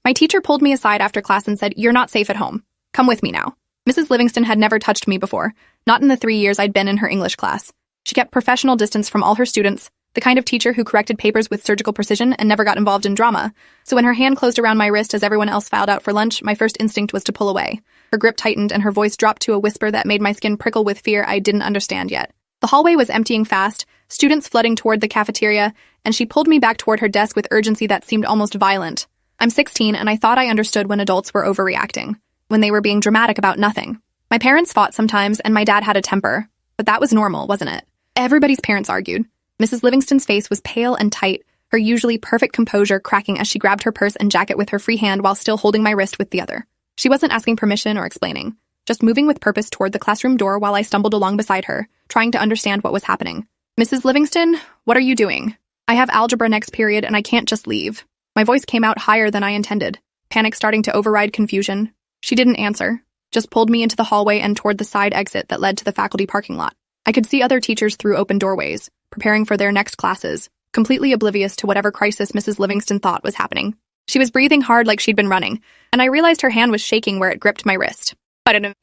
My teacher pulled me aside after class and said, "You're not safe at home. Come with me now." Mrs. Livingston had never touched me before, not in the 3 years I'd been in her English class. She kept professional distance from all her students, the kind of teacher who corrected papers with surgical precision and never got involved in drama. So when her hand closed around my wrist as everyone else filed out for lunch, my first instinct was to pull away. Her grip tightened and her voice dropped to a whisper that made my skin prickle with fear I didn't understand yet. The hallway was emptying fast, students flooding toward the cafeteria, and she pulled me back toward her desk with urgency that seemed almost violent. I'm 16, and I thought I understood when adults were overreacting, when they were being dramatic about nothing. My parents fought sometimes, and my dad had a temper, but that was normal, wasn't it? Everybody's parents argued. Mrs. Livingston's face was pale and tight, her usually perfect composure cracking as she grabbed her purse and jacket with her free hand while still holding my wrist with the other. She wasn't asking permission or explaining, just moving with purpose toward the classroom door while I stumbled along beside her, trying to understand what was happening. "Mrs. Livingston, what are you doing? I have algebra next period and I can't just leave." My voice came out higher than I intended, panic starting to override confusion. She didn't answer, just pulled me into the hallway and toward the side exit that led to the faculty parking lot. I could see other teachers through open doorways, preparing for their next classes, completely oblivious to whatever crisis Mrs. Livingston thought was happening. She was breathing hard like she'd been running, and I realized her hand was shaking where it gripped my wrist.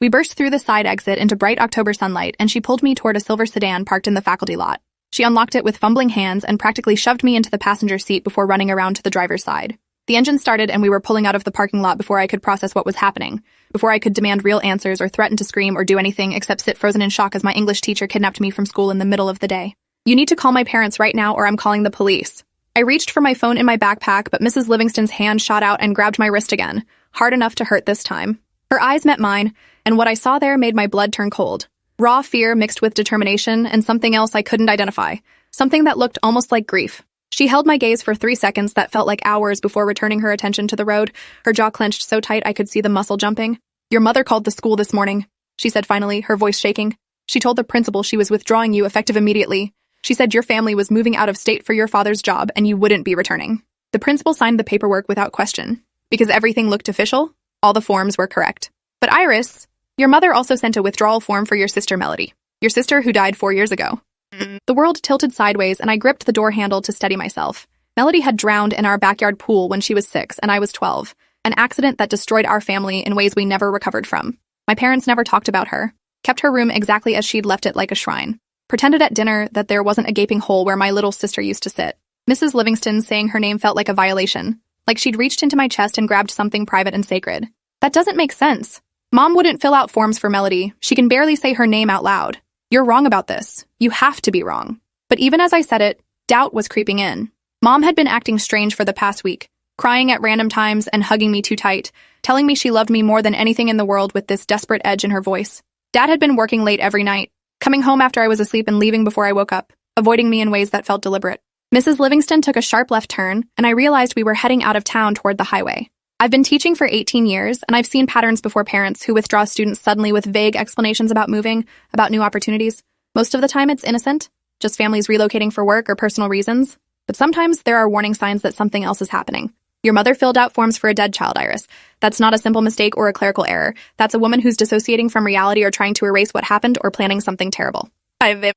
We burst through the side exit into bright October sunlight, and she pulled me toward a silver sedan parked in the faculty lot. She unlocked it with fumbling hands and practically shoved me into the passenger seat before running around to the driver's side. The engine started and we were pulling out of the parking lot before I could process what was happening, before I could demand real answers or threaten to scream or do anything except sit frozen in shock as my English teacher kidnapped me from school in the middle of the day. "You need to call my parents right now or I'm calling the police." I reached for my phone in my backpack, but Mrs. Livingston's hand shot out and grabbed my wrist again, hard enough to hurt this time. Her eyes met mine, and what I saw there made my blood turn cold. Raw fear mixed with determination and something else I couldn't identify, something that looked almost like grief. She held my gaze for 3 seconds that felt like hours before returning her attention to the road, her jaw clenched so tight I could see the muscle jumping. "Your mother called the school this morning," she said finally, her voice shaking. "She told the principal she was withdrawing you effective immediately. She said your family was moving out of state for your father's job and you wouldn't be returning." The principal signed the paperwork without question. Because everything looked official, all the forms were correct. "But Iris, your mother also sent a withdrawal form for your sister Melody. Your sister who died 4 years ago." The world tilted sideways and I gripped the door handle to steady myself. Melody had drowned in our backyard pool when she was 6 and I was 12, an accident that destroyed our family in ways we never recovered from. My parents never talked about her, kept her room exactly as she'd left it like a shrine, pretended at dinner that there wasn't a gaping hole where my little sister used to sit. Mrs. Livingston saying her name felt like a violation, like she'd reached into my chest and grabbed something private and sacred. That doesn't make sense. Mom wouldn't fill out forms for Melody. She can barely say her name out loud. "You're wrong about this. You have to be wrong." But even as I said it, doubt was creeping in. Mom had been acting strange for the past week, crying at random times and hugging me too tight, telling me she loved me more than anything in the world with this desperate edge in her voice. Dad had been working late every night, coming home after I was asleep and leaving before I woke up, avoiding me in ways that felt deliberate. Mrs. Livingston took a sharp left turn, and I realized we were heading out of town toward the highway. I've been teaching for 18 years, and I've seen patterns before parents who withdraw students suddenly with vague explanations about moving, about new opportunities. Most of the time it's innocent, just families relocating for work or personal reasons. But sometimes there are warning signs that something else is happening. Your mother filled out forms for a dead child, Iris. That's not a simple mistake or a clerical error. That's a woman who's dissociating from reality or trying to erase what happened or planning something terrible.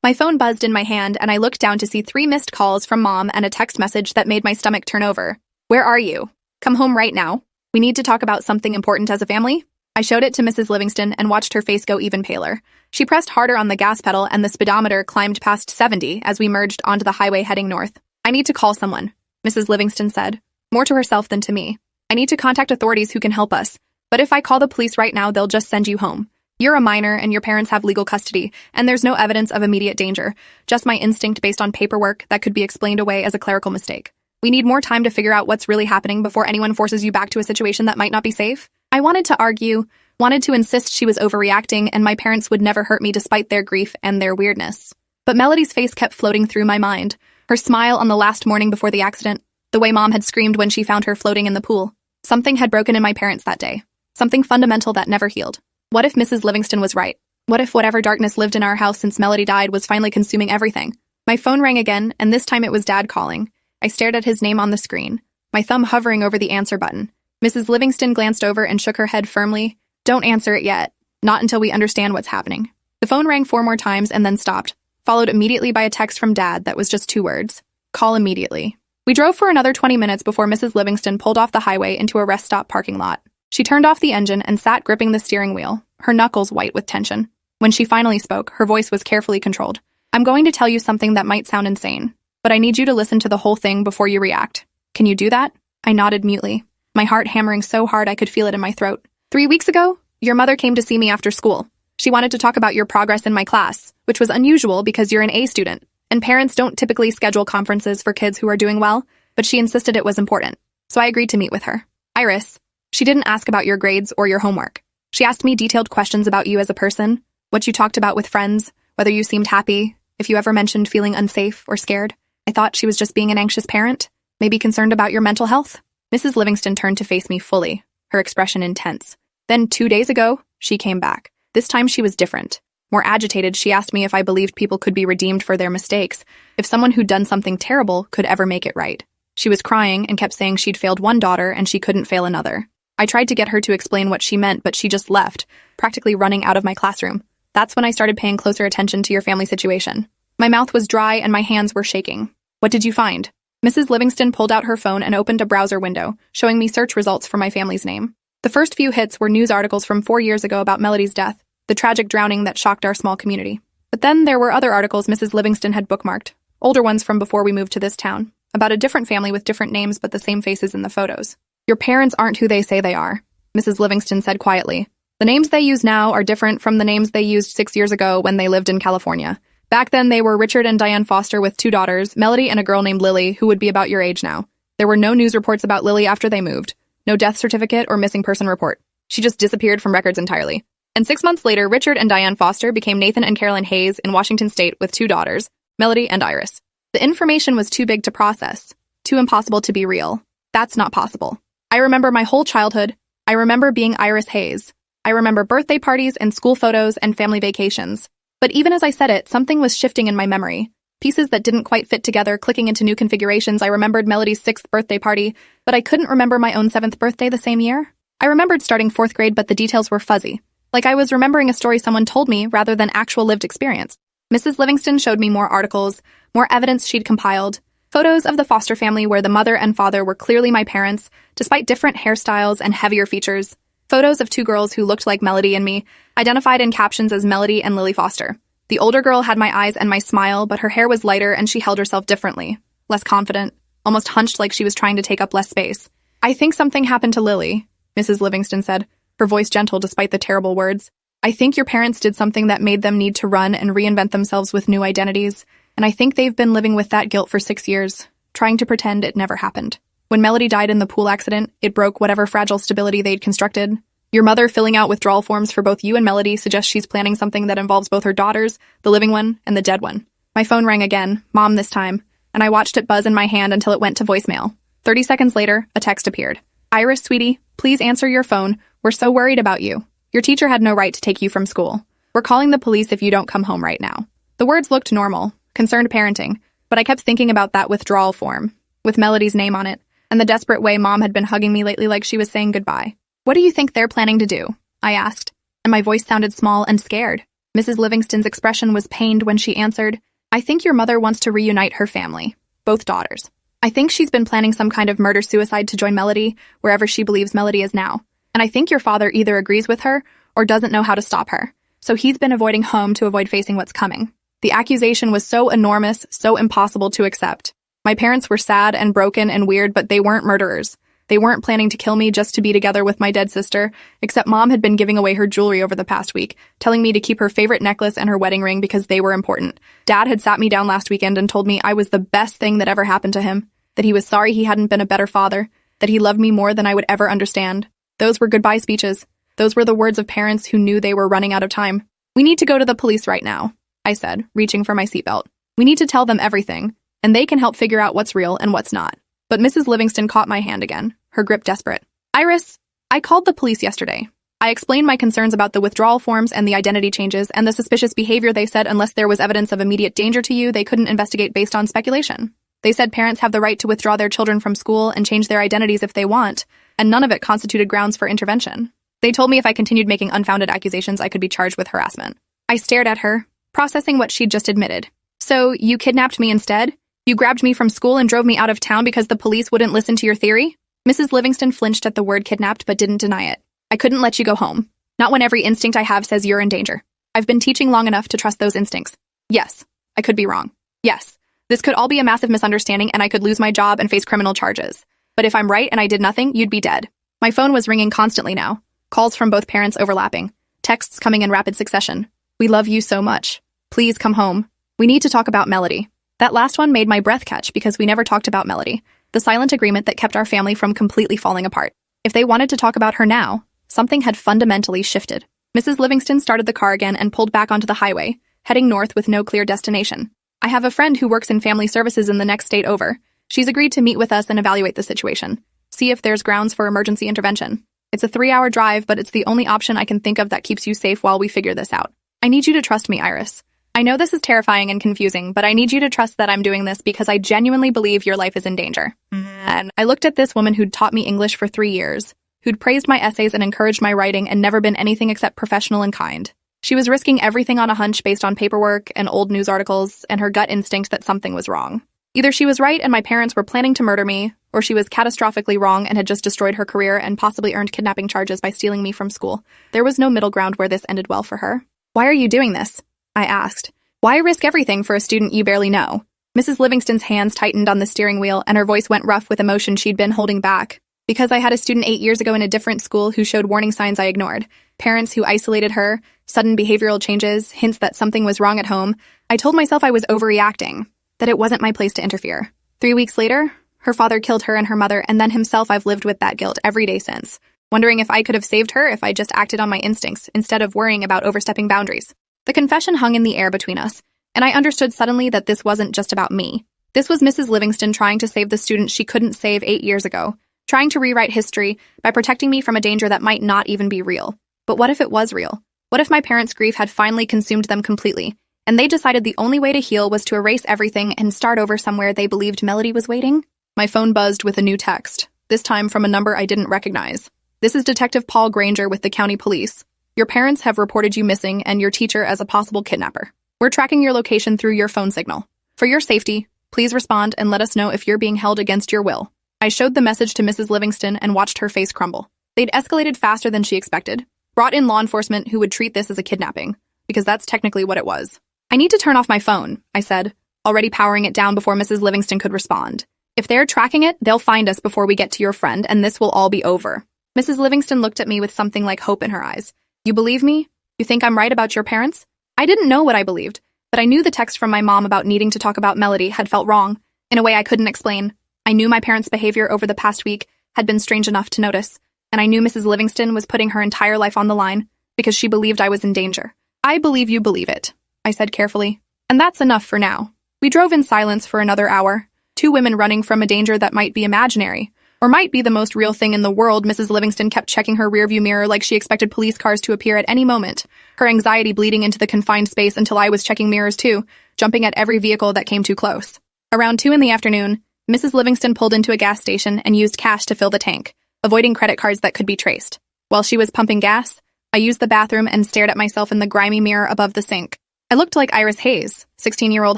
My phone buzzed in my hand, and I looked down to see 3 missed calls from Mom and a text message that made my stomach turn over. "Where are you? Come home right now. We need to talk about something important as a family." I showed it to Mrs. Livingston and watched her face go even paler. She pressed harder on the gas pedal and the speedometer climbed past 70 as we merged onto the highway heading north. "I need to call someone," Mrs. Livingston said, more to herself than to me. "I need to contact authorities who can help us. But if I call the police right now, they'll just send you home. You're a minor and your parents have legal custody, and there's no evidence of immediate danger, just my instinct based on paperwork that could be explained away as a clerical mistake. We need more time to figure out what's really happening before anyone forces you back to a situation that might not be safe." I wanted to argue, wanted to insist she was overreacting and my parents would never hurt me despite their grief and their weirdness. But Melody's face kept floating through my mind, her smile on the last morning before the accident, the way Mom had screamed when she found her floating in the pool. Something had broken in my parents that day, something fundamental that never healed. What if Mrs. Livingston was right? What if whatever darkness lived in our house since Melody died was finally consuming everything? My phone rang again, and this time it was Dad calling. I stared at his name on the screen, my thumb hovering over the answer button. Mrs. Livingston glanced over and shook her head firmly. "Don't answer it yet. Not until we understand what's happening." The phone rang 4 more times and then stopped, followed immediately by a text from Dad that was just 2 words. "Call immediately." We drove for another 20 minutes before Mrs. Livingston pulled off the highway into a rest stop parking lot. She turned off the engine and sat gripping the steering wheel, her knuckles white with tension. When she finally spoke, her voice was carefully controlled. I'm going to tell you something that might sound insane, but I need you to listen to the whole thing before you react. Can you do that? I nodded mutely, my heart hammering so hard I could feel it in my throat. 3 weeks ago, your mother came to see me after school. She wanted to talk about your progress in my class, which was unusual because you're an A student, and parents don't typically schedule conferences for kids who are doing well, but she insisted it was important, so I agreed to meet with her. Iris, she didn't ask about your grades or your homework. She asked me detailed questions about you as a person, what you talked about with friends, whether you seemed happy, if you ever mentioned feeling unsafe or scared. I thought she was just being an anxious parent, maybe concerned about your mental health. Mrs. Livingston turned to face me fully, her expression intense. Then 2 days ago, she came back. This time she was different. More agitated, she asked me if I believed people could be redeemed for their mistakes, if someone who'd done something terrible could ever make it right. She was crying and kept saying she'd failed one daughter and she couldn't fail another. I tried to get her to explain what she meant, but she just left, practically running out of my classroom. That's when I started paying closer attention to your family situation. My mouth was dry and my hands were shaking. What did you find? Mrs. Livingston pulled out her phone and opened a browser window, showing me search results for my family's name. The first few hits were news articles from 4 years ago about Melody's death, the tragic drowning that shocked our small community. But then there were other articles Mrs. Livingston had bookmarked, older ones from before we moved to this town, about a different family with different names but the same faces in the photos. Your parents aren't who they say they are, Mrs. Livingston said quietly. The names they use now are different from the names they used 6 years ago when they lived in California. Back then, they were Richard and Diane Foster with 2 daughters, Melody and a girl named Lily, who would be about your age now. There were no news reports about Lily after they moved, no death certificate or missing person report. She just disappeared from records entirely. And 6 months later, Richard and Diane Foster became Nathan and Carolyn Hayes in Washington State with 2 daughters, Melody and Iris. The information was too big to process, too impossible to be real. That's not possible. I remember my whole childhood. I remember being Iris Hayes. I remember birthday parties and school photos and family vacations. But even as I said it, something was shifting in my memory. Pieces that didn't quite fit together, clicking into new configurations. I remembered Melody's 6th birthday party, but I couldn't remember my own 7th birthday the same year. I remembered starting 4th grade, but the details were fuzzy. Like I was remembering a story someone told me rather than actual lived experience. Mrs. Livingston showed me more articles, more evidence she'd compiled, photos of the Foster family where the mother and father were clearly my parents, despite different hairstyles and heavier features. Photos of 2 girls who looked like Melody and me, identified in captions as Melody and Lily Foster. The older girl had my eyes and my smile, but her hair was lighter and she held herself differently, less confident, almost hunched like she was trying to take up less space. I think something happened to Lily, Mrs. Livingston said, her voice gentle despite the terrible words. I think your parents did something that made them need to run and reinvent themselves with new identities, and I think they've been living with that guilt for 6 years, trying to pretend it never happened. When Melody died in the pool accident, it broke whatever fragile stability they'd constructed. Your mother filling out withdrawal forms for both you and Melody suggests she's planning something that involves both her daughters, the living one, and the dead one. My phone rang again, Mom this time, and I watched it buzz in my hand until it went to voicemail. 30 seconds later, a text appeared. Iris, sweetie, please answer your phone. We're so worried about you. Your teacher had no right to take you from school. We're calling the police if you don't come home right now. The words looked normal, concerned parenting, but I kept thinking about that withdrawal form, with Melody's name on it, and the desperate way Mom had been hugging me lately like she was saying goodbye. What do you think they're planning to do? I asked, and my voice sounded small and scared. Mrs. Livingston's expression was pained when she answered, I think your mother wants to reunite her family, both daughters. I think she's been planning some kind of murder-suicide to join Melody, wherever she believes Melody is now. And I think your father either agrees with her or doesn't know how to stop her. So he's been avoiding home to avoid facing what's coming. The accusation was so enormous, so impossible to accept. My parents were sad and broken and weird, but they weren't murderers. They weren't planning to kill me just to be together with my dead sister, except Mom had been giving away her jewelry over the past week, telling me to keep her favorite necklace and her wedding ring because they were important. Dad had sat me down last weekend and told me I was the best thing that ever happened to him, that he was sorry he hadn't been a better father, that he loved me more than I would ever understand. Those were goodbye speeches. Those were the words of parents who knew they were running out of time. We need to go to the police right now, I said, reaching for my seatbelt. We need to tell them everything, and they can help figure out what's real and what's not. But Mrs. Livingston caught my hand again, her grip desperate. Iris, I called the police yesterday. I explained my concerns about the withdrawal forms and the identity changes and the suspicious behavior. They said unless there was evidence of immediate danger to you, they couldn't investigate based on speculation. They said parents have the right to withdraw their children from school and change their identities if they want, and none of it constituted grounds for intervention. They told me if I continued making unfounded accusations, I could be charged with harassment. I stared at her, processing what she'd just admitted. So, you kidnapped me instead? You grabbed me from school and drove me out of town because the police wouldn't listen to your theory? Mrs. Livingston flinched at the word kidnapped but didn't deny it. I couldn't let you go home. Not when every instinct I have says you're in danger. I've been teaching long enough to trust those instincts. Yes, I could be wrong. Yes, this could all be a massive misunderstanding and I could lose my job and face criminal charges. But if I'm right and I did nothing, you'd be dead. My phone was ringing constantly now. Calls from both parents overlapping. Texts coming in rapid succession. We love you so much. Please come home. We need to talk about Melody. That last one made my breath catch because we never talked about Melody. The silent agreement that kept our family from completely falling apart. If they wanted to talk about her now, something had fundamentally shifted. Mrs. Livingston started the car again and pulled back onto the highway, heading north with no clear destination. I have a friend who works in family services in the next state over. She's agreed to meet with us and evaluate the situation. See if there's grounds for emergency intervention. It's a 3-hour drive, but it's the only option I can think of that keeps you safe while we figure this out. I need you to trust me, Iris. I know this is terrifying and confusing, but I need you to trust that I'm doing this because I genuinely believe your life is in danger. And I looked at this woman who'd taught me English for 3 years, who'd praised my essays and encouraged my writing and never been anything except professional and kind. She was risking everything on a hunch based on paperwork and old news articles and her gut instinct that something was wrong. Either she was right and my parents were planning to murder me, or she was catastrophically wrong and had just destroyed her career and possibly earned kidnapping charges by stealing me from school. There was no middle ground where this ended well for her. Why are you doing this? I asked. Why risk everything for a student you barely know? Mrs. Livingston's hands tightened on the steering wheel and her voice went rough with emotion she'd been holding back. Because I had a student 8 years ago in a different school who showed warning signs I ignored. Parents who isolated her, sudden behavioral changes, hints that something was wrong at home. I told myself I was overreacting, that it wasn't my place to interfere. 3 weeks later, her father killed her and her mother, and then himself. I've lived with that guilt every day since, wondering if I could have saved her if I just acted on my instincts instead of worrying about overstepping boundaries. The confession hung in the air between us, and I understood suddenly that this wasn't just about me. This was Mrs. Livingston trying to save the student she couldn't save 8 years ago, trying to rewrite history by protecting me from a danger that might not even be real. But what if it was real? What if my parents' grief had finally consumed them completely, and they decided the only way to heal was to erase everything and start over somewhere they believed Melody was waiting? My phone buzzed with a new text, this time from a number I didn't recognize. This is Detective Paul Granger with the county police. Your parents have reported you missing and your teacher as a possible kidnapper. We're tracking your location through your phone signal. For your safety, please respond and let us know if you're being held against your will. I showed the message to Mrs. Livingston and watched her face crumble. They'd escalated faster than she expected. Brought in law enforcement who would treat this as a kidnapping, because that's technically what it was. I need to turn off my phone, I said, already powering it down before Mrs. Livingston could respond. If they're tracking it, they'll find us before we get to your friend, and this will all be over. Mrs. Livingston looked at me with something like hope in her eyes. You believe me? You think I'm right about your parents? I didn't know what I believed, but I knew the text from my mom about needing to talk about Melody had felt wrong, in a way I couldn't explain. I knew my parents' behavior over the past week had been strange enough to notice, and I knew Mrs. Livingston was putting her entire life on the line because she believed I was in danger. I believe you believe it, I said carefully, and that's enough for now. We drove in silence for another hour, 2 women running from a danger that might be imaginary, or might be the most real thing in the world. Mrs. Livingston kept checking her rearview mirror like she expected police cars to appear at any moment, her anxiety bleeding into the confined space until I was checking mirrors too, jumping at every vehicle that came too close. Around 2 in the afternoon, Mrs. Livingston pulled into a gas station and used cash to fill the tank, avoiding credit cards that could be traced. While she was pumping gas, I used the bathroom and stared at myself in the grimy mirror above the sink. I looked like Iris Hayes, 16-year-old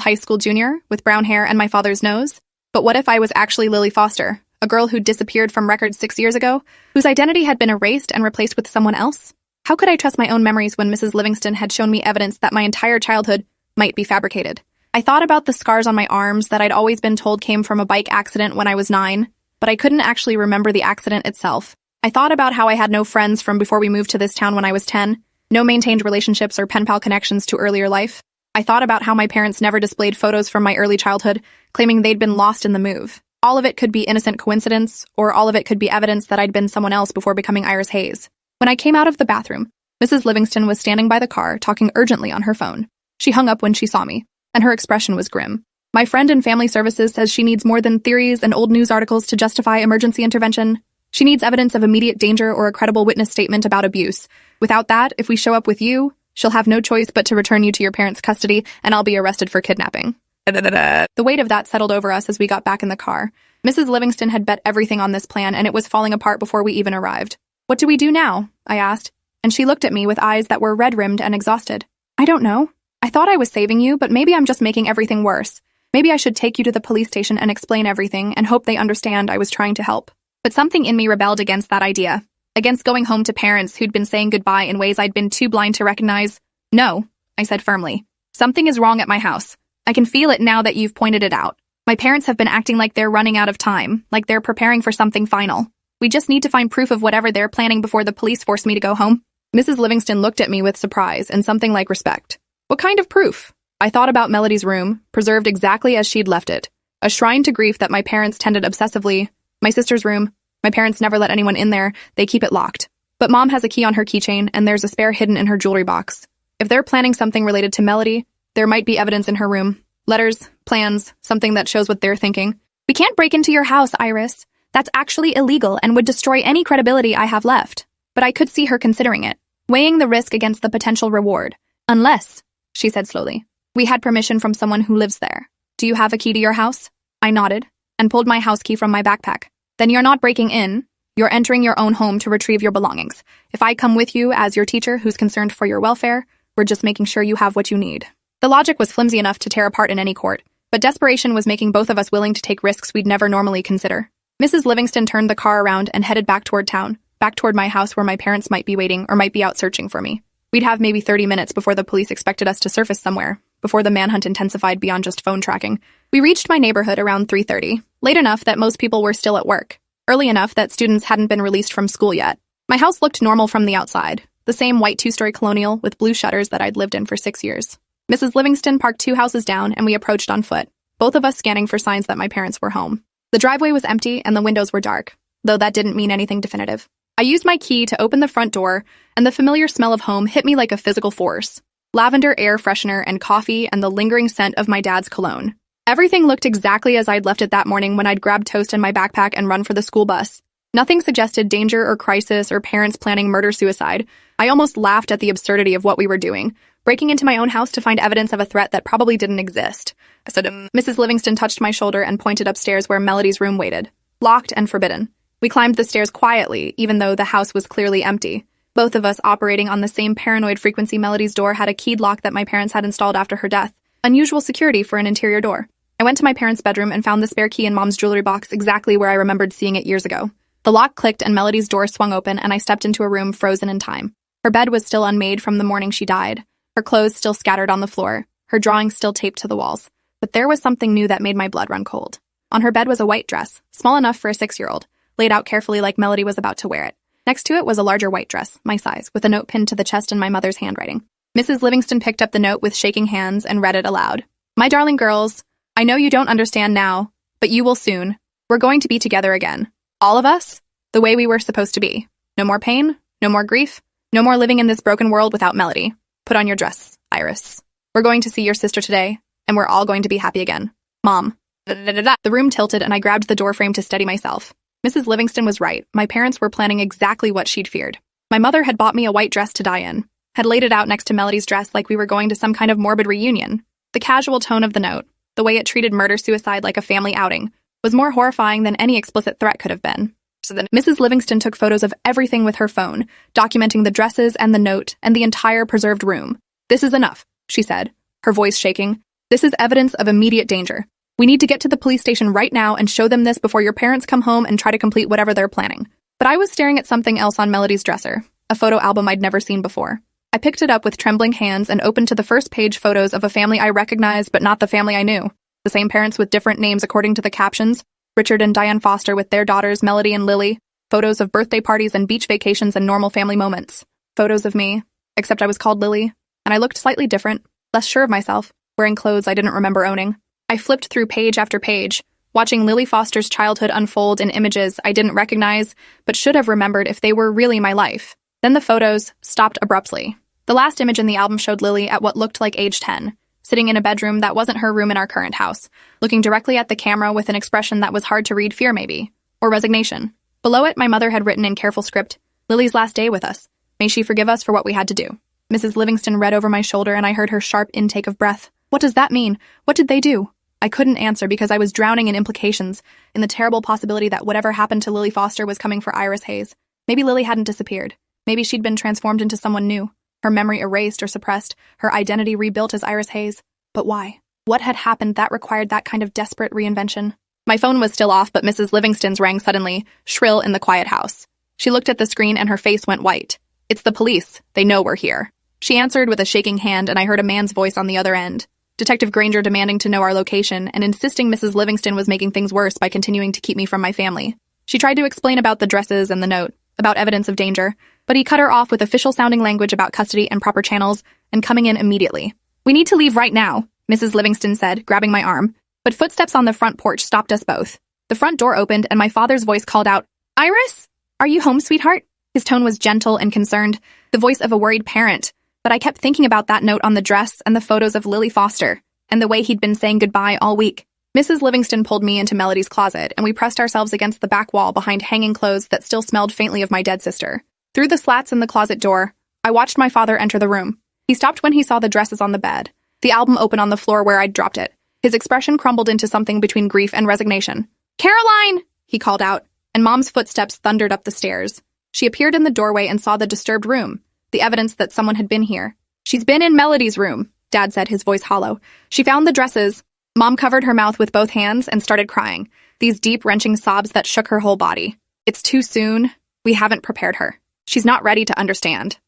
high school junior, with brown hair and my father's nose. But what if I was actually Lily Foster, a girl who disappeared from records 6 years ago, whose identity had been erased and replaced with someone else? How could I trust my own memories when Mrs. Livingston had shown me evidence that my entire childhood might be fabricated? I thought about the scars on my arms that I'd always been told came from a bike accident when I was 9, but I couldn't actually remember the accident itself. I thought about how I had no friends from before we moved to this town when I was 10, no maintained relationships or pen pal connections to earlier life. I thought about how my parents never displayed photos from my early childhood, claiming they'd been lost in the move. All of it could be innocent coincidence, or all of it could be evidence that I'd been someone else before becoming Iris Hayes. When I came out of the bathroom, Mrs. Livingston was standing by the car, talking urgently on her phone. She hung up when she saw me, and her expression was grim. My friend in family services says she needs more than theories and old news articles to justify emergency intervention. She needs evidence of immediate danger or a credible witness statement about abuse. Without that, if we show up with you, she'll have no choice but to return you to your parents' custody, and I'll be arrested for kidnapping. The weight of that settled over us as we got back in the car. Mrs. Livingston had bet everything on this plan, and it was falling apart before we even arrived. What do we do now? I asked, and she looked at me with eyes that were red-rimmed and exhausted. I don't know. I thought I was saving you, but maybe I'm just making everything worse. Maybe I should take you to the police station and explain everything and hope they understand I was trying to help. But something in me rebelled against that idea, against going home to parents who'd been saying goodbye in ways I'd been too blind to recognize. No, I said firmly. Something is wrong at my house. I can feel it now that you've pointed it out. My parents have been acting like they're running out of time, like they're preparing for something final. We just need to find proof of whatever they're planning before the police force me to go home. Mrs. Livingston looked at me with surprise and something like respect. What kind of proof? I thought about Melody's room, preserved exactly as she'd left it. A shrine to grief that my parents tended obsessively. My sister's room. My parents never let anyone in there. They keep it locked. But Mom has a key on her keychain, and there's a spare hidden in her jewelry box. If they're planning something related to Melody, there might be evidence in her room. Letters, plans, something that shows what they're thinking. We can't break into your house, Iris. That's actually illegal and would destroy any credibility I have left. But I could see her considering it, weighing the risk against the potential reward. Unless, she said slowly, we had permission from someone who lives there. Do you have a key to your house? I nodded and pulled my house key from my backpack. Then you're not breaking in. You're entering your own home to retrieve your belongings. If I come with you as your teacher who's concerned for your welfare, we're just making sure you have what you need. The logic was flimsy enough to tear apart in any court, but desperation was making both of us willing to take risks we'd never normally consider. Mrs. Livingston turned the car around and headed back toward town, back toward my house where my parents might be waiting or might be out searching for me. We'd have maybe 30 minutes before the police expected us to surface somewhere, before the manhunt intensified beyond just phone tracking. We reached my neighborhood around 3:30, late enough that most people were still at work, early enough that students hadn't been released from school yet. My house looked normal from the outside, the same white two-story colonial with blue shutters that I'd lived in for 6 years. Mrs. Livingston parked 2 houses down and we approached on foot, both of us scanning for signs that my parents were home. The driveway was empty and the windows were dark, though that didn't mean anything definitive. I used my key to open the front door, and the familiar smell of home hit me like a physical force. Lavender air freshener and coffee and the lingering scent of my dad's cologne. Everything looked exactly as I'd left it that morning when I'd grabbed toast in my backpack and run for the school bus. Nothing suggested danger or crisis or parents planning murder-suicide. I almost laughed at the absurdity of what we were doing, breaking into my own house to find evidence of a threat that probably didn't exist. I said, Mrs. Livingston touched my shoulder and pointed upstairs where Melody's room waited, locked and forbidden. We climbed the stairs quietly, even though the house was clearly empty. Both of us operating on the same paranoid frequency. Melody's door had a keyed lock that my parents had installed after her death. Unusual security for an interior door. I went to my parents' bedroom and found the spare key in Mom's jewelry box exactly where I remembered seeing it years ago. The lock clicked and Melody's door swung open and I stepped into a room frozen in time. Her bed was still unmade from the morning she died. Her clothes still scattered on the floor. Her drawings still taped to the walls. But there was something new that made my blood run cold. On her bed was a white dress, small enough for a 6-year-old, laid out carefully like Melody was about to wear it. Next to it was a larger white dress, my size, with a note pinned to the chest in my mother's handwriting. Mrs. Livingston picked up the note with shaking hands and read it aloud. My darling girls, I know you don't understand now, but you will soon. We're going to be together again. All of us, the way we were supposed to be. No more pain, no more grief, no more living in this broken world without Melody. Put on your dress, Iris. We're going to see your sister today, and we're all going to be happy again. Mom. The room tilted and I grabbed the doorframe to steady myself. Mrs. Livingston was right. My parents were planning exactly what she'd feared. My mother had bought me a white dress to die in, had laid it out next to Melody's dress like we were going to some kind of morbid reunion. The casual tone of the note, the way it treated murder-suicide like a family outing, was more horrifying than any explicit threat could have been. So then Mrs. Livingston took photos of everything with her phone, documenting the dresses and the note and the entire preserved room. This is enough, she said, her voice shaking. This is evidence of immediate danger. We need to get to the police station right now and show them this before your parents come home and try to complete whatever they're planning. But I was staring at something else on Melody's dresser, a photo album I'd never seen before. I picked it up with trembling hands and opened to the first page photos of a family I recognized but not the family I knew. The same parents with different names according to the captions, Richard and Diane Foster with their daughters Melody and Lily, photos of birthday parties and beach vacations and normal family moments. Photos of me, except I was called Lily, and I looked slightly different, less sure of myself, wearing clothes I didn't remember owning. I flipped through page after page, watching Lily Foster's childhood unfold in images I didn't recognize, but should have remembered if they were really my life. Then the photos stopped abruptly. The last image in the album showed Lily at what looked like age 10, sitting in a bedroom that wasn't her room in our current house, looking directly at the camera with an expression that was hard to read, fear maybe, or resignation. Below it, my mother had written in careful script, Lily's last day with us. May she forgive us for what we had to do. Mrs. Livingston read over my shoulder and I heard her sharp intake of breath. What does that mean? What did they do? I couldn't answer because I was drowning in implications, in the terrible possibility that whatever happened to Lily Foster was coming for Iris Hayes. Maybe Lily hadn't disappeared. Maybe she'd been transformed into someone new. Her memory erased or suppressed, her identity rebuilt as Iris Hayes. But why? What had happened that required that kind of desperate reinvention? My phone was still off, but Mrs. Livingston's rang suddenly, shrill in the quiet house. She looked at the screen and her face went white. "It's the police. They know we're here." She answered with a shaking hand, and I heard a man's voice on the other end. Detective Granger demanding to know our location and insisting Mrs. Livingston was making things worse by continuing to keep me from my family. She tried to explain about the dresses and the note, about evidence of danger, but he cut her off with official-sounding language about custody and proper channels and coming in immediately. "We need to leave right now," Mrs. Livingston said, grabbing my arm. But footsteps on the front porch stopped us both. The front door opened and my father's voice called out, "Iris? Are you home, sweetheart?" His tone was gentle and concerned, the voice of a worried parent. But I kept thinking about that note on the dress and the photos of Lily Foster, and the way he'd been saying goodbye all week. Mrs. Livingston pulled me into Melody's closet, and we pressed ourselves against the back wall behind hanging clothes that still smelled faintly of my dead sister. Through the slats in the closet door, I watched my father enter the room. He stopped when he saw the dresses on the bed, the album open on the floor where I'd dropped it. His expression crumbled into something between grief and resignation. "Caroline!" he called out, and Mom's footsteps thundered up the stairs. She appeared in the doorway and saw the disturbed room, the evidence that someone had been here. "She's been in Melody's room," Dad said, his voice hollow. "She found the dresses." Mom covered her mouth with both hands and started crying, these deep, wrenching sobs that shook her whole body. "It's too soon. We haven't prepared her. She's not ready to understand."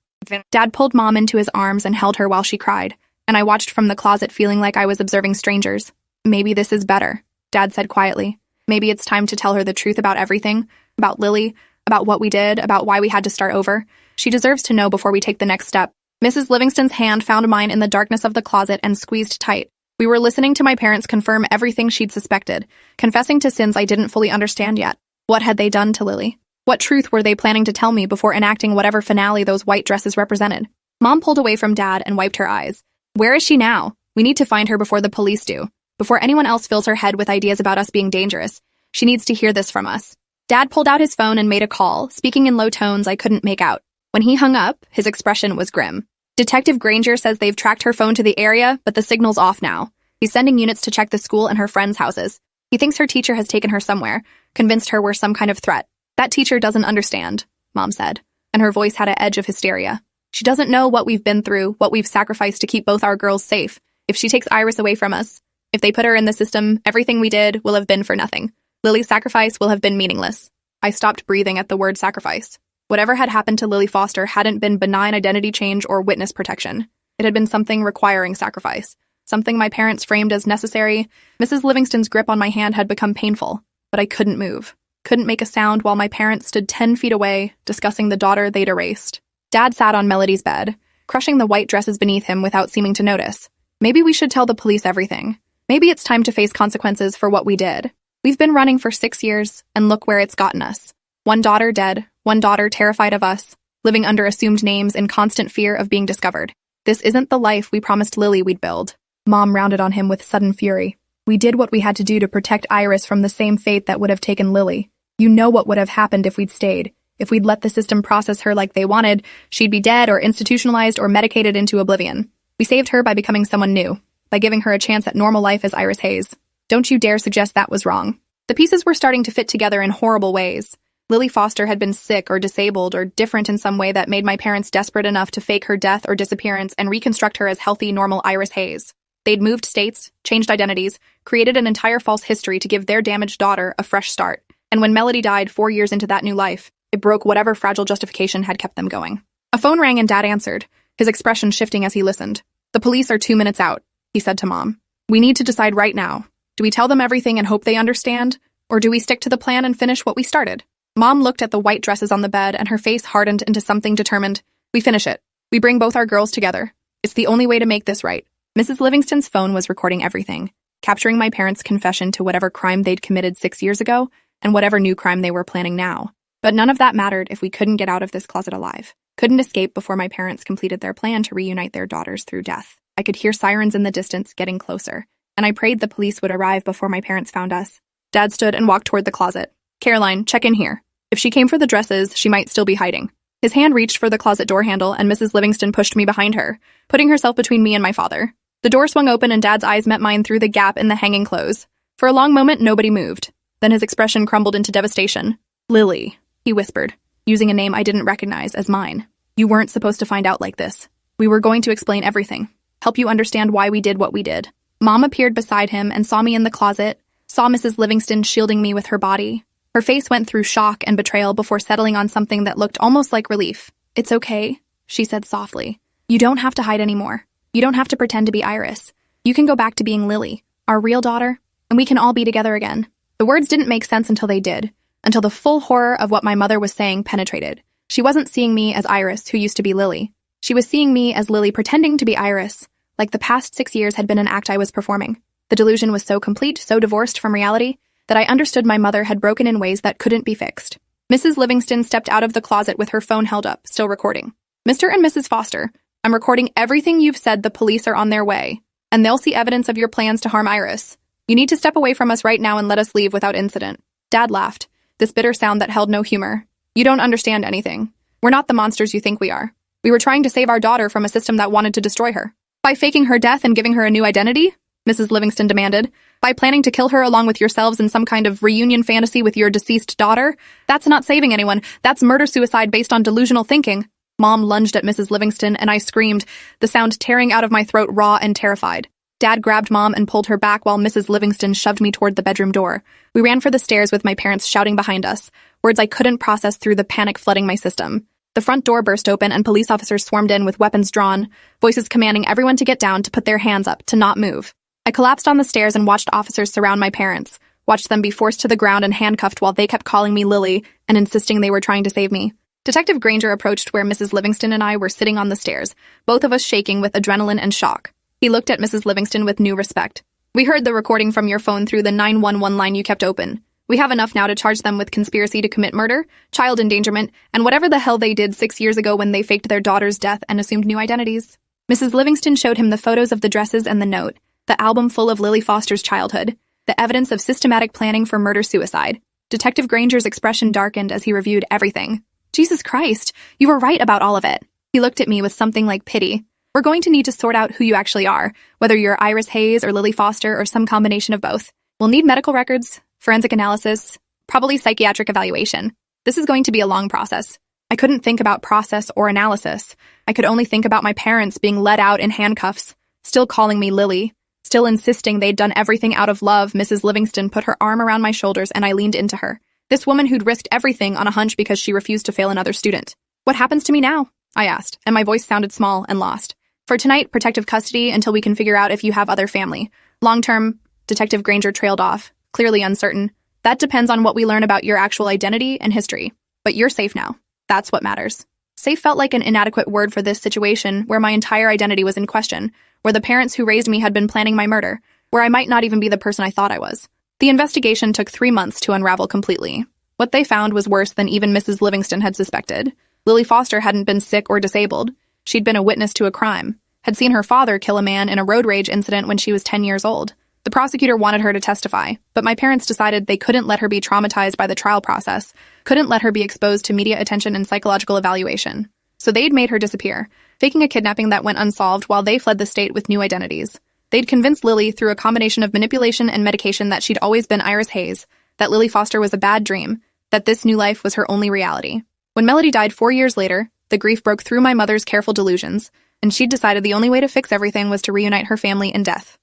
Dad pulled Mom into his arms and held her while she cried, and I watched from the closet feeling like I was observing strangers. "Maybe this is better," Dad said quietly. "Maybe it's time to tell her the truth about everything, about Lily, about what we did, about why we had to start over. She deserves to know before we take the next step." Mrs. Livingston's hand found mine in the darkness of the closet and squeezed tight. We were listening to my parents confirm everything she'd suspected, confessing to sins I didn't fully understand yet. What had they done to Lily? What truth were they planning to tell me before enacting whatever finale those white dresses represented? Mom pulled away from Dad and wiped her eyes. "Where is she now? We need to find her before the police do. Before anyone else fills her head with ideas about us being dangerous. She needs to hear this from us." Dad pulled out his phone and made a call, speaking in low tones I couldn't make out. When he hung up, his expression was grim. "Detective Granger says they've tracked her phone to the area, but the signal's off now. He's sending units to check the school and her friends' houses. He thinks her teacher has taken her somewhere, convinced her we're some kind of threat. That teacher doesn't understand," Mom said, and her voice had an edge of hysteria. "She doesn't know what we've been through, what we've sacrificed to keep both our girls safe. If she takes Iris away from us, if they put her in the system, everything we did will have been for nothing. Lily's sacrifice will have been meaningless." I stopped breathing at the word sacrifice. Whatever had happened to Lily Foster hadn't been benign identity change or witness protection. It had been something requiring sacrifice, something my parents framed as necessary. Mrs. Livingston's grip on my hand had become painful, but I couldn't move, couldn't make a sound while my parents stood 10 feet away, discussing the daughter they'd erased. Dad sat on Melody's bed, crushing the white dresses beneath him without seeming to notice. "Maybe we should tell the police everything. Maybe it's time to face consequences for what we did. We've been running for 6 years, and look where it's gotten us. One daughter dead, one daughter terrified of us, living under assumed names in constant fear of being discovered. This isn't the life we promised Lily we'd build." Mom rounded on him with sudden fury. "We did what we had to do to protect Iris from the same fate that would have taken Lily. You know what would have happened if we'd stayed. If we'd let the system process her like they wanted, she'd be dead or institutionalized or medicated into oblivion. We saved her by becoming someone new, by giving her a chance at normal life as Iris Hayes. Don't you dare suggest that was wrong." The pieces were starting to fit together in horrible ways. Lily Foster had been sick or disabled or different in some way that made my parents desperate enough to fake her death or disappearance and reconstruct her as healthy, normal Iris Hayes. They'd moved states, changed identities, created an entire false history to give their damaged daughter a fresh start. And when Melody died 4 years into that new life, it broke whatever fragile justification had kept them going. A phone rang and Dad answered, his expression shifting as he listened. "The police are 2 minutes out," he said to Mom. "We need to decide right now. Do we tell them everything and hope they understand? Or do we stick to the plan and finish what we started?" Mom looked at the white dresses on the bed and her face hardened into something determined. "We finish it. We bring both our girls together. It's the only way to make this right." Mrs. Livingston's phone was recording everything, capturing my parents' confession to whatever crime they'd committed 6 years ago and whatever new crime they were planning now. But none of that mattered if we couldn't get out of this closet alive, couldn't escape before my parents completed their plan to reunite their daughters through death. I could hear sirens in the distance getting closer, and I prayed the police would arrive before my parents found us. Dad stood and walked toward the closet. "Caroline, check in here. If she came for the dresses, she might still be hiding." His hand reached for the closet door handle, and Mrs. Livingston pushed me behind her, putting herself between me and my father. The door swung open, and Dad's eyes met mine through the gap in the hanging clothes. For a long moment, nobody moved. Then his expression crumbled into devastation. "Lily," he whispered, using a name I didn't recognize as mine. "You weren't supposed to find out like this. We were going to explain everything, help you understand why we did what we did. Mom appeared beside him and saw me in the closet, saw Mrs. Livingston shielding me with her body. Her face went through shock and betrayal before settling on something that looked almost like relief. "It's okay," she said softly. "You don't have to hide anymore. You don't have to pretend to be Iris. You can go back to being Lily, our real daughter, and we can all be together again." The words didn't make sense until they did, until the full horror of what my mother was saying penetrated. She wasn't seeing me as Iris, who used to be Lily. She was seeing me as Lily pretending to be Iris, like the past 6 years had been an act I was performing. The delusion was so complete, so divorced from reality, that I understood my mother had broken in ways that couldn't be fixed. Mrs. Livingston stepped out of the closet with her phone held up, still recording. "Mr. and Mrs. Foster, I'm recording everything you've said. The police are on their way, and they'll see evidence of your plans to harm Iris. You need to step away from us right now and let us leave without incident." Dad laughed, this bitter sound that held no humor. "You don't understand anything. We're not the monsters you think we are. We were trying to save our daughter from a system that wanted to destroy her. By faking her death and giving her a new identity?" Mrs. Livingston demanded. "By planning to kill her along with yourselves in some kind of reunion fantasy with your deceased daughter? That's not saving anyone. That's murder-suicide based on delusional thinking." Mom lunged at Mrs. Livingston, and I screamed, the sound tearing out of my throat raw and terrified. Dad grabbed Mom and pulled her back while Mrs. Livingston shoved me toward the bedroom door. We ran for the stairs with my parents shouting behind us, words I couldn't process through the panic flooding my system. The front door burst open and police officers swarmed in with weapons drawn, voices commanding everyone to get down, to put their hands up, to not move. I collapsed on the stairs and watched officers surround my parents, watched them be forced to the ground and handcuffed while they kept calling me Lily and insisting they were trying to save me. Detective Granger approached where Mrs. Livingston and I were sitting on the stairs, both of us shaking with adrenaline and shock. He looked at Mrs. Livingston with new respect. "We heard the recording from your phone through the 911 line you kept open. We have enough now to charge them with conspiracy to commit murder, child endangerment, and whatever the hell they did 6 years ago when they faked their daughter's death and assumed new identities." Mrs. Livingston showed him the photos of the dresses and the note, the album full of Lily Foster's childhood, the evidence of systematic planning for murder-suicide. Detective Granger's expression darkened as he reviewed everything. "Jesus Christ, you were right about all of it." He looked at me with something like pity. "We're going to need to sort out who you actually are, whether you're Iris Hayes or Lily Foster or some combination of both. We'll need medical records, forensic analysis, probably psychiatric evaluation. This is going to be a long process." I couldn't think about process or analysis. I could only think about my parents being led out in handcuffs, still calling me Lily, still insisting they'd done everything out of love. Mrs. Livingston put her arm around my shoulders and I leaned into her. This woman who'd risked everything on a hunch because she refused to fail another student. "What happens to me now?" I asked, and my voice sounded small and lost. "For tonight, protective custody until we can figure out if you have other family. Long-term," Detective Granger trailed off, clearly uncertain. "That depends on what we learn about your actual identity and history. But you're safe now. That's what matters." Safe felt like an inadequate word for this situation where my entire identity was in question, where the parents who raised me had been planning my murder, where I might not even be the person I thought I was. The investigation took 3 months to unravel completely. What they found was worse than even Mrs. Livingston had suspected. Lily Foster hadn't been sick or disabled. She'd been a witness to a crime, had seen her father kill a man in a road rage incident when she was 10 years old. The prosecutor wanted her to testify, but my parents decided they couldn't let her be traumatized by the trial process, couldn't let her be exposed to media attention and psychological evaluation. So they'd made her disappear, faking a kidnapping that went unsolved while they fled the state with new identities. They'd convinced Lily through a combination of manipulation and medication that she'd always been Iris Hayes, that Lily Foster was a bad dream, that this new life was her only reality. When Melody died 4 years later, the grief broke through my mother's careful delusions, and she'd decided the only way to fix everything was to reunite her family in death.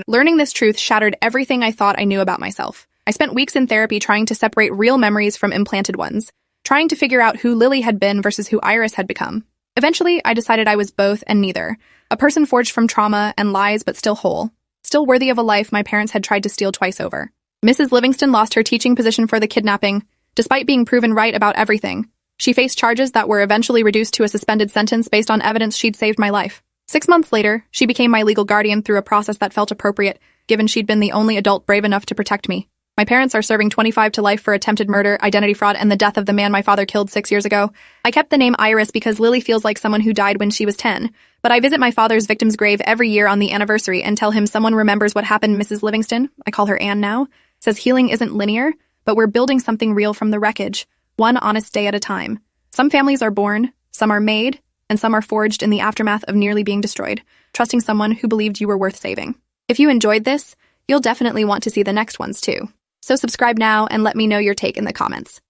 Learning this truth shattered everything I thought I knew about myself. I spent weeks in therapy trying to separate real memories from implanted ones, trying to figure out who Lily had been versus who Iris had become. Eventually, I decided I was both and neither, a person forged from trauma and lies but still whole, still worthy of a life my parents had tried to steal twice over. Mrs. Livingston lost her teaching position for the kidnapping, despite being proven right about everything. She faced charges that were eventually reduced to a suspended sentence based on evidence she'd saved my life. 6 months later, she became my legal guardian through a process that felt appropriate, given she'd been the only adult brave enough to protect me. My parents are serving 25 to life for attempted murder, identity fraud, and the death of the man my father killed 6 years ago. I kept the name Iris because Lily feels like someone who died when she was 10, but I visit my father's victim's grave every year on the anniversary and tell him someone remembers what happened. Mrs. Livingston, I call her Anne now, says healing isn't linear, but we're building something real from the wreckage, one honest day at a time. Some families are born, some are made, and some are forged in the aftermath of nearly being destroyed, trusting someone who believed you were worth saving. If you enjoyed this, you'll definitely want to see the next ones too. So subscribe now and let me know your take in the comments.